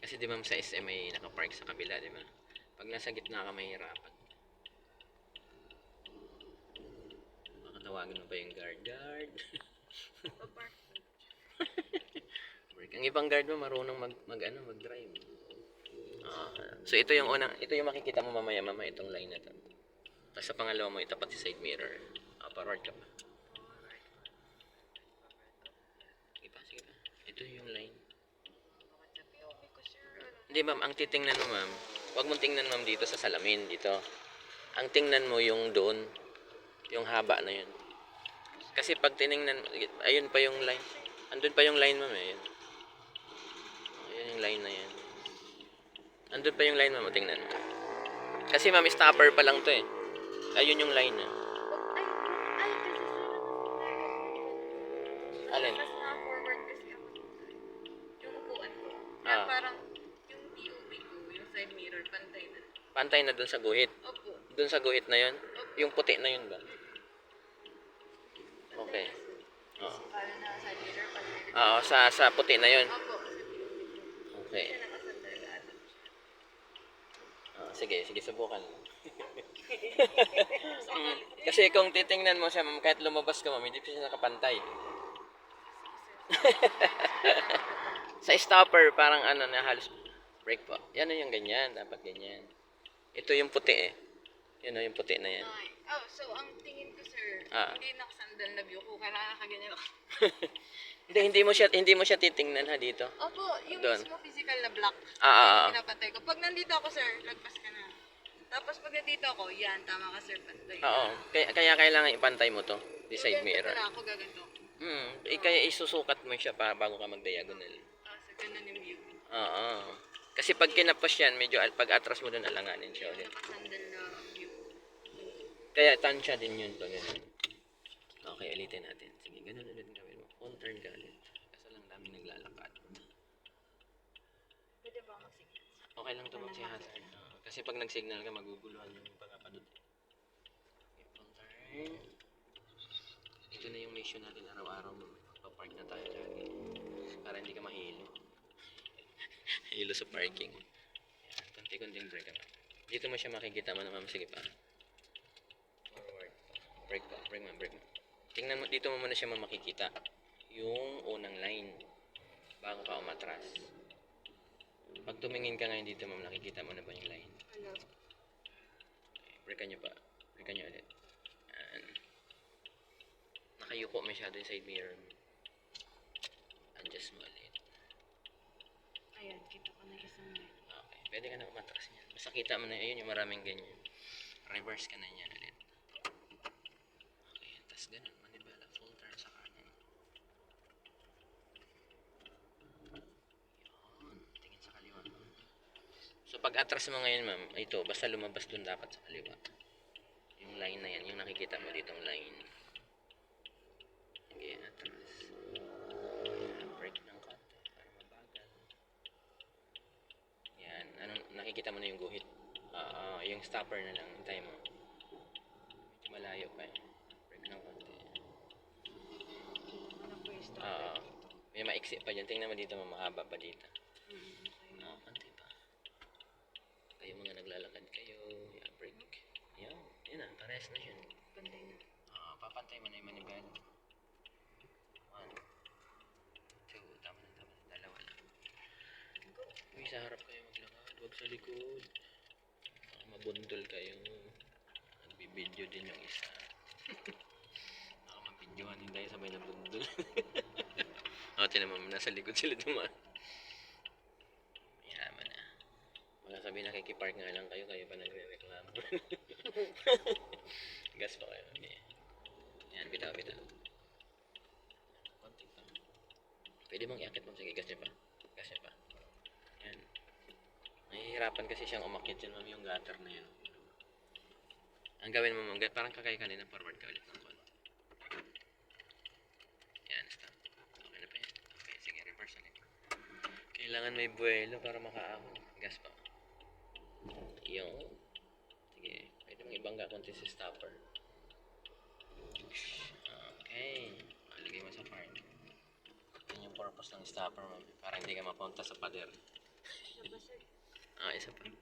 Kasi di ba sa SM may nakapark sa kabila, di ba? Pag nasa gitna ka, mahirapan. Makatawagan mo ba yung guard? Guard! Ang ibang guard mo marunong mag-drive. So ito yung ito yung makikita mo mamaya itong line na to. Tapos sa pangalawa mo itapat si side mirror. Forward ka pa. Sige pa, sige pa. Ito yung line. Hindi ma'am, ang titingnan mo ma'am, huwag mong tingnan ma'am dito sa salamin, dito. Ang tingnan mo yung doon, yung haba na yun. Kasi pag tiningnan, ayun pa yung line. Andun pa yung line ma'am, ayun. Ayun yung line na yan. Andun pa yung line ma'am, tingnan mo. Kasi ma'am, stopper pa lang to eh. Ayun yung line na. Alin? Mas na-forward kasi ako yung upuan ko. Kaya parang yung POV ko, yung side mirror, pantay na. Pantay na dun sa guhit? Opo. Dun sa guhit na yun? Opo. Yung puti na yun ba? Okay. Oo. Para na side mirror, pantay na. Oo, sa puti na yun. Opo. Okay. Kasi nakasandal lahat. Sige, subukan. Kasi kung titingnan mo siya, ma'am, kahit lumabas ka, ma'am, hindi pa siya nakapantay. Sa stopper, parang na halos brake po. Yan yung ganyan, dapat ganyan. Ito yung puti eh. Yan yung puti na yan. Oh, so ang tingin ko sir, hindi nakasandal na view ko, kailangan nakaganyan ako. Hindi mo siya titingnan ha dito. Opo, yung Doon. mismo physical na block. Pinapantay ko. Pag nandito ako sir, lagpas ka na. Tapos pag nandito ako, yan, tama ka sir, pantay. Oo. Kaya kailangan ipantay mo to, the side mirror. Kaya ako gaganto. Kaya isusukat mo siya bago ka mag-diagonal. So ganun yung view. Oo. Kasi pag kinapos yan, medyo pag atras mo doon alanganin siya ulit. Nakasandal na view. Kaya tansya din yun pag ganun. Okay, ulitin natin. Sige, ganun ulit gawin mo. Full turn ka ulit. Kasi lang daming naglalakad. Pwede ba mag-signal? Okay lang ito mag-hazard. Kasi pag nag-signal ka, maguguluhan yung pagkapadot. Okay, full turn. Ito na yung mission natin araw-araw. Magpa-park na tayo lagi. Para hindi ka mahilo. Hilo sa parking. Kunti-kunting brake ka. Dito mo siya makikita mo na ma'am. Sige pa. Forward. Brake pa. Brake mo. Tingnan mo, dito mo muna siya makikita. Yung unang line. Bago ka umatras. Pag tumingin ka ngayon dito ma'am, nakikita mo na ba yung line? Ano? Brake nyo pa. Brake nyo ulit. Yan. Nakayuko masyado yung side mirror. Adjust mo ulit. Ayan, kita ko na isang line. Okay. Pwede ka na umatras niyan. Basta kita mo na yun, yung maraming ganyan. Reverse ka na niyan ulit. Okay. Tapos ganun. Manibela. Full turn sa kanan. Yun. Tingin sa kaliwa. So pag atras mo ngayon ma'am, ito, basta lumabas dun dapat sa kaliwa. Yung line na yan, yung nakikita mo ditong line. Okay, atras. Break ng konti para mabagal. Yan, nakikita mo na yung guhit. Yung stopper na lang, hintay mo. Medyo malayo pa eh. Break ng konti. Ano po yung stop? May maiksi pa dyan. Tingnan mo dito, mahaba pa dito. Konti pa. Kayo mga naglalakad kayo. Yan, break. Yan, yun na, parehas na siya. Pantay na. Papantay mo na yung manibela. 1, 2, tama na. Dalawa lang. Uy, sa harap kayo maglakad. Huwag sa likod. Mabundol kayo. Nagbibideo din yung isa. Baka mabidyohan din tayo sabay na bundol. Tinan mo, nasa likod sila dumaan. Yaman na. Baka sabihin nakikipark nga lang kayo pa nagre-reklamo. Gas pa kayo. Okay. Yan, bitaw. Konti pa. Pwede mong iakit mo. Sige, gas niya pa. Yan. Nahihirapan kasi siyang umakyat yun, ma'am, yung gutter na yun. Ang gawin mo, ma'am, parang kakay kanina, forward ka ulit ng konti. Yan, stop. Okay na pa yan. Okay, sige, reverse ulit. Kailangan may buwelo para makaahon. Gas pa. Yung. Sige, pwede mong ibangga konti sa stopper. Okay. Maligay mo sa part. Yan yung purpose ng stopper, ma'am. Para hindi ka mapunta sa pader. Ah, isa pa.